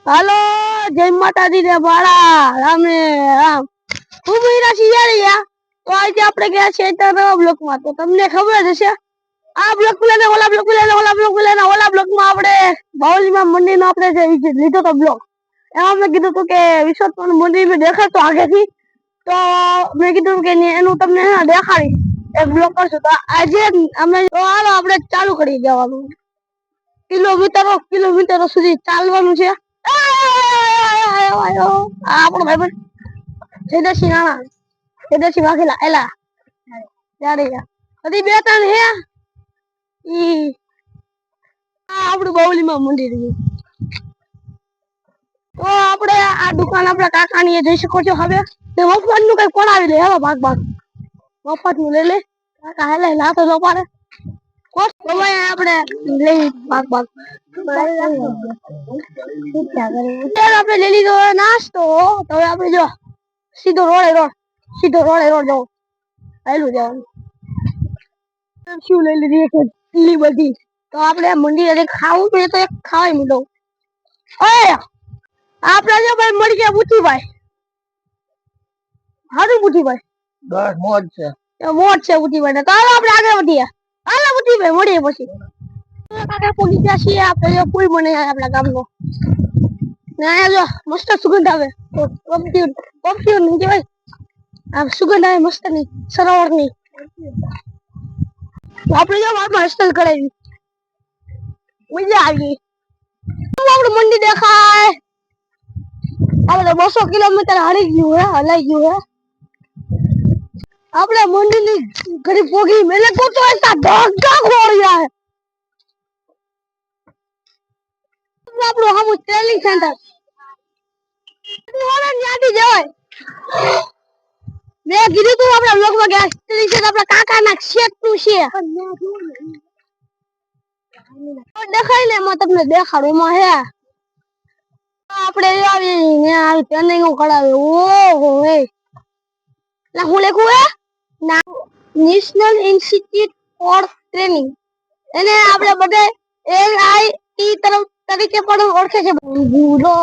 હાલો જય માતાજી રે બાળા રામ ને રામ હું મીરા શિયાળિયા તો આજે આપણે ગયા છે નવા બ્લોક માં તો તમને ખબર હશે આ બ્લોક લેને ઓલા બ્લોક લેને ઓલા બ્લોક લેને ઓલા બ્લોક માં આપણે બાવલીમાં મંદિર નો આપણે જે લીધો તો બ્લોક એમાં મેં કીધું હતું કે વિશ્વનાથ મંદિર મેં દેખાતો આગેથી તો મેં કીધું કે એનું તમને દેખાડી એક બ્લોક કરશું તો આજે અમે હાલો આપણે ચાલુ કરી જવાનું કિલોમીટરો સુધી ચાલવાનું છે આપણો ભાઈ જયદર્શી નાણા જયદર્શી વાઘેલા એલા જાડેજા હજી બે ત્રણ હે ઈ આપણું બાવલીમાં મંદિર તો આપણે આ દુકાન આપણા કાકાની જોઈ શકો છો હવે તે મફત નું કઈ પડાવી લે હવે ભાગ મફત નું લઈ લે કાકા હેલે લાતો ન પાડે કોસ તો ભાઈ આપણે લઈ ભાગ આપણે લઈ લીધો નાસ્તો તો હવે આપણે જો સીધો રોડે રોડ જાવ હેલું જવાનું શું લઈ લીધી છે એટલી બધી તો આપણે મંદિરે ખાવું જોઈએ તો એક ખાવાય મીઠો ઓય આપણે જો ભાઈ મળી ગયા બુટીભાઈ હારું બુટીભાઈ બસ મોજ છે બુટીભાઈ તો હાલો આપણે આગળ વધીએ હાલો બુટીભાઈ મળીએ પછી કાકા પોગી ગયા છીએ આપણે જો પુલ બને આપણા ગામનો ને અહીંયા જો મસ્ત સુગંધ આવે પરફ્યુમ નહીં કહેવાય આ સુગંધ આવે મસ્ત ની સરોવર ની આપણે જો વાતમાં હસ્તલ કરાવી મજા આવી આપણું મંદિર દેખાય આપણે 200 કિલોમીટર હલાઈ ગયું હે આપણે મંદિર ની ઘડી પોગી મેલે તો એટલા ધક્કા ખોળ્યા આપણું હમું ટ્રેનિંગ સેન્ટર ત્યાંથી જવાય મેં કીધું તું આપણા બ્લોગમાં ગયા ટ્રેનિંગ સેન્ટર આપણા કાકાના ક્ષેત્રનું છે દેખાય ને એમાં તમને દેખાડું એમાં હે આપણે આવીને આવી ટ્રેનિંગ કરાવે ઓહો હે ના હું લખું હે નેશનલ ઇન્સ્ટિટ્યૂટ ફોર ટ્રેનિંગ એને આપણે બધે એનઆઈટી તરીકે પણ ઓળખે છે ભૂલો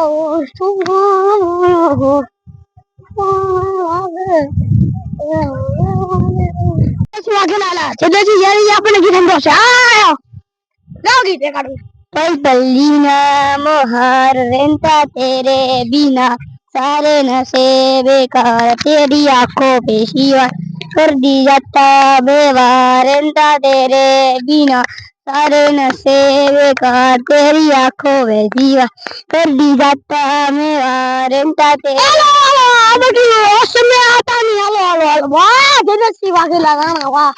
पल पल जीना मोहर रेंता तेरे बिना सारे नशे बेकार तेरी आंखों पे शिवा कर दी जाता बेवार रेंता तेरे बिना सारे नशे बेकार तेरी आंखों पे शिवा कर दी जाता बेवार रेंता तेरे समय आता नहीं हेलो वाह जयदर्शी वाघेला गाना वाह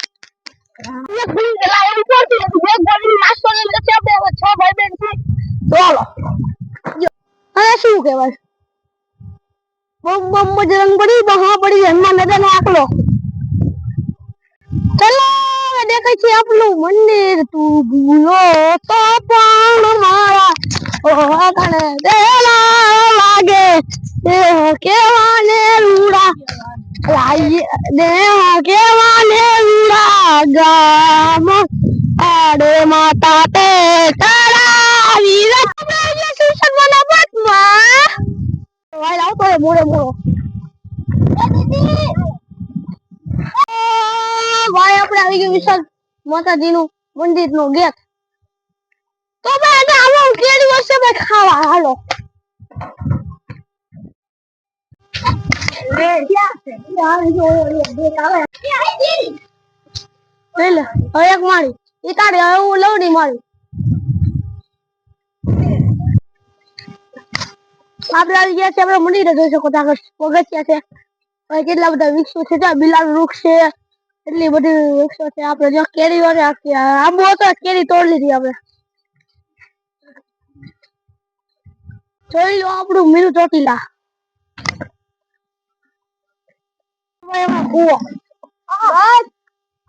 શું કેવાય બમ બજરંગ બડી મહાબળી હનુમાન દાદા નો આકલો ચલો દેખાય છે આપણું મંદિર તું ભૂલો તો પણ મારા ઓ કને દેલા લાગે કેવાને રૂડા કેવાને રૂડા ગામ આડે માતા તે તારા વીર સુસનવાના બતમાં ભાઈ આવતો હે મોડે ભાઈ આપણે આવી ગયું વિશાલ માતાજી નું મંદિર નું ગેટ તો ભાઈ એને આવો કેડી વર્ષે ભાઈ ખાવા હાલો એક માળી એ કાઢે હું લવડી માળી આપણે આવી ગયા છે આપણે મંદિરે જોઈ શકો છો પગથિયા છે કેટલા બધા વૃક્ષો છે ત્યાં બિલાડ વૃક્ષ છે એટલી બધી વૃક્ષો છે આપણે જો કેરી વાળે આંબો હતો કેરી તોડી લીધી આપણે જોઈ લો આપણું મીરુ ચોટીલા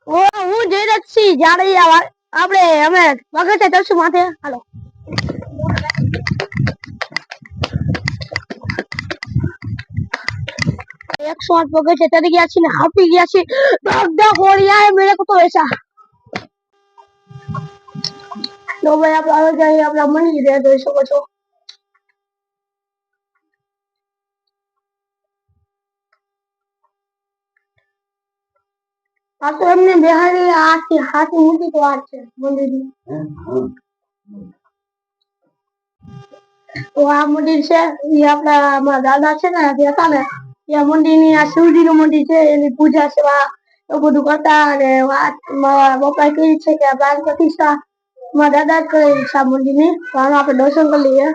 હું જયદર્શી જાડેજા આપણે અમે પગથિયા ચડશું માથે હાલો 108 પગથિયા ચડી ગયા છે ને હાપી ગયા છે ધક હોળિયા હે મેરે કો તો ऐसा तो भाई आप आ जाइए अपना मंदिर है જોઈ શકો છો આ તો એમને બેહાડી આખી હાથી મોટી તો વાત છે મંદિરની. તો આ મંદિર છે એ આપણા મારા દાદા છે ને જે હતા ને એ મંદિરની આ શિવજીનું મંદિર છે એની પૂજા સેવા એવું બધું કરતા અને વાત મારા પપ્પાએ કહી છે કે આ પ્રાણ પ્રતિષ્ઠા મારા દાદા જ કરેલી છે આ મંદિરની. તો આમાં આપણે દર્શન કરી લઈએ.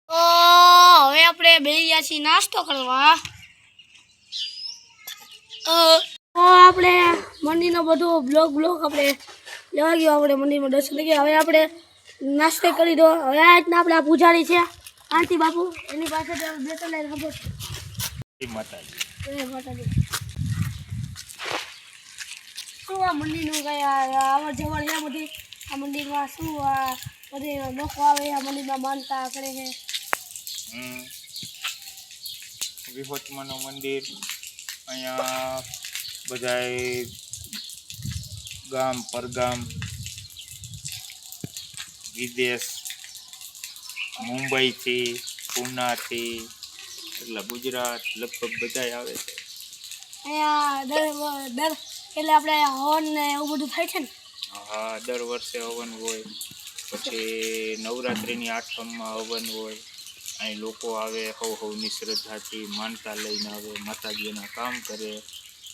તો હવે આપણે બેસી ગયા છીએ નાસ્તો કરવા. તો આપણે મંદિરનો બધો બ્લોગ આપણે લેવા ગયો. આપણે મંદિરમાં દર્શન થઈ ગયા. હવે આપણે નાસ્તો કરી દો. હવે આ રીતના આપણે આ પૂજારી છે આંટી બાપુ એની પાસે બેઠો લઈને ખબર માતાજી શું આ મંદિરનું કઈ આવડ જવડ છે બધી. આ મંદિરમાં શું આ બધી લોકો આવે આ મંદિરમાં માનતા કરે છે. વિહોતમાનું મંદિર અહીંયા બધાય ગામ પરગામ વિદેશ મુંબઈથી પૂનાથી એટલે ગુજરાત લગભગ બધાય આવે છે અહીંયા દર એટલે આપણે હવન ને એવું બધું થાય છે ને. હા, દર વર્ષે હવન હોય. પછી નવરાત્રિની આઠમમાં હવન હોય. અહીં લોકો આવે હવની શ્રદ્ધાથી માનતા લઈને આવે. માતાજી એના કામ કરે.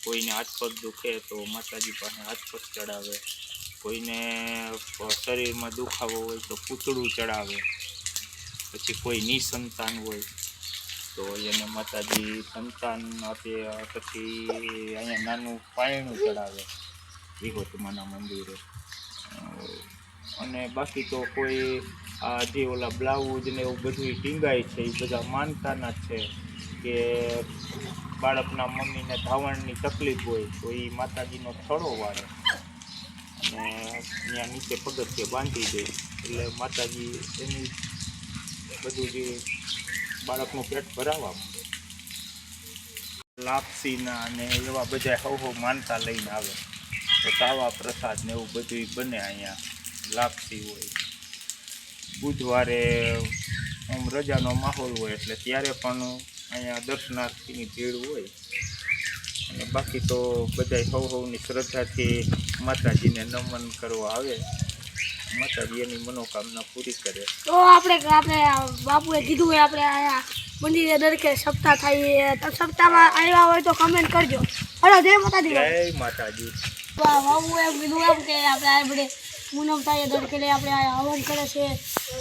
કોઈને હાથ પગ દુખે તો માતાજી પાસે હાથ પગ ચડાવે. કોઈને શરીરમાં દુખાવો હોય તો પૂતળું ચડાવે. પછી કોઈ નિસંતાન હોય તો એને માતાજી સંતાન આપે. પછી અહીંયા નાનું પાયણું ચડાવે વિહોતમાના મંદિરે. અને બાકી તો કોઈ આ જે ઓલા બ્લાઉઝ ને એવું બધું ટીંગાય છે એ બધા માનતાના જ છે કે બાળકના મમ્મીને ધાવણની તકલીફ હોય તો એ માતાજીનો થડો વાળે અને ત્યાં નીચે પગથિયે બાંધી દે એટલે માતાજી એની બધું જે બાળકનું પેટ ભરાવા માંડે. લાપસીના અને એવા બધા હવ માનતા લઈને આવે તો તાવા પ્રસાદ ને એવું બધું બને. અહીંયા લાપસી હોય. બુધવારે આમ રજાનો માહોલ હોય એટલે ત્યારે પણ અહીંયા દર્શનાર્થીની ભીડ હોય. અને બાકી તો બધા હવની શ્રદ્ધાથી માતાજીને નમન કરવા આવે. માતાજી એની મનોકામના પૂરી કરે. તો આપણે બાપુએ કીધું હોય આપણે અહીંયા મંદિરે દરેકે સપ્તાહ થાય. સપ્તાહમાં આવ્યા હોય તો કમેન્ટ કરજો. હલો, જય માતાજી. જય માતાજી. બાપુએ એમ કીધું એમ કે આપણે આ બધે પૂનમ થાય દરેકે આપણે હવન કરે છે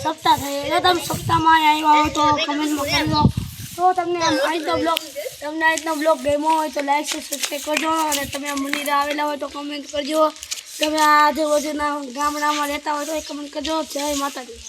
સપ્તાહ થાય એટલે તમે સપ્તાહમાં આવ્યા હોય તો કમેન્ટમાં કરજો. તો તમને આ રીતનો બ્લોગ ગમ્યો હોય તો લાઈક સબસ્ક્રાઈબ કરજો. અને તમે આ મંદિરે આવેલા હોય તો કમેન્ટ કરજો. તમે આજુબાજુના ગામડામાં રહેતા હોય તો એ કમેન્ટ કરજો. જય માતાજી.